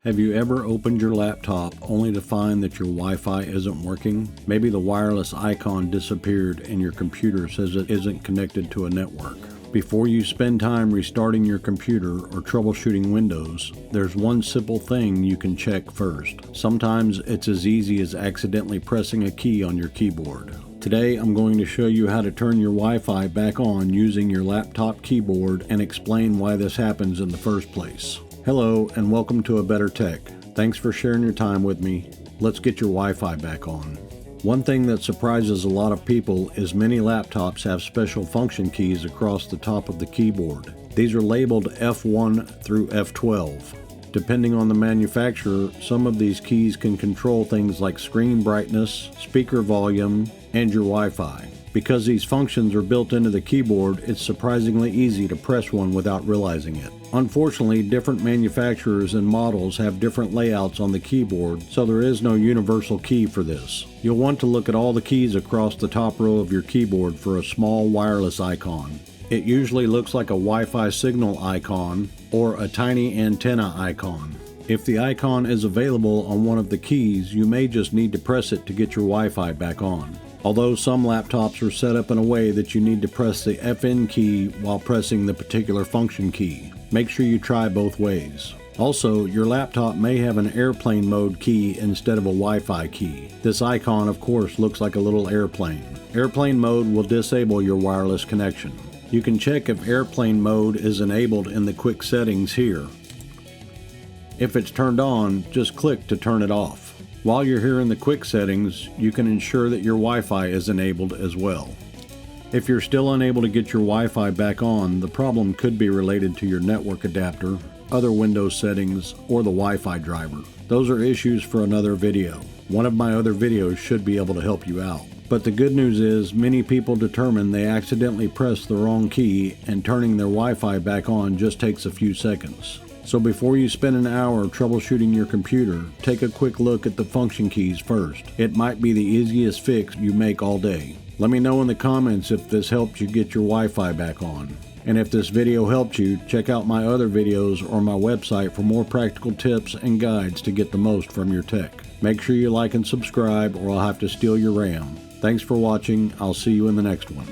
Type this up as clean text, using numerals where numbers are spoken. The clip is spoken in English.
Have you ever opened your laptop only to find that your Wi-Fi isn't working? Maybe the wireless icon disappeared and your computer says it isn't connected to a network. Before you spend time restarting your computer or troubleshooting Windows, there's one simple thing you can check first. Sometimes it's as easy as accidentally pressing a key on your keyboard. Today I'm going to show you how to turn your Wi-Fi back on using your laptop keyboard and explain why this happens in the first place. Hello and welcome to A Better Tech. Thanks for sharing your time with me. Let's get your Wi-Fi back on. One thing that surprises a lot of people is many laptops have special function keys across the top of the keyboard. These are labeled F1 through F12. Depending on the manufacturer, some of these keys can control things like screen brightness, speaker volume, and your Wi-Fi. Because these functions are built into the keyboard, it's surprisingly easy to press one without realizing it. Unfortunately, different manufacturers and models have different layouts on the keyboard, so there is no universal key for this. You'll want to look at all the keys across the top row of your keyboard for a small wireless icon. It usually looks like a Wi-Fi signal icon or a tiny antenna icon. If the icon is available on one of the keys, you may just need to press it to get your Wi-Fi back on. Although some laptops are set up in a way that you need to press the FN key while pressing the particular function key. Make sure you try both ways. Also, your laptop may have an airplane mode key instead of a Wi-Fi key. This icon, of course, looks like a little airplane. Airplane mode will disable your wireless connection. You can check if airplane mode is enabled in the quick settings here. If it's turned on, just click to turn it off. While you're here in the quick settings, you can ensure that your Wi-Fi is enabled as well. If you're still unable to get your Wi-Fi back on, the problem could be related to your network adapter, other Windows settings, or the Wi-Fi driver. Those are issues for another video. One of my other videos should be able to help you out. But the good news is, many people determine they accidentally pressed the wrong key, and turning their Wi-Fi back on just takes a few seconds. So before you spend an hour troubleshooting your computer, take a quick look at the function keys first. It might be the easiest fix you make all day. Let me know in the comments if this helped you get your Wi-Fi back on. And if this video helped you, check out my other videos or my website for more practical tips and guides to get the most from your tech. Make sure you like and subscribe or I'll have to steal your RAM. Thanks for watching. I'll see you in the next one.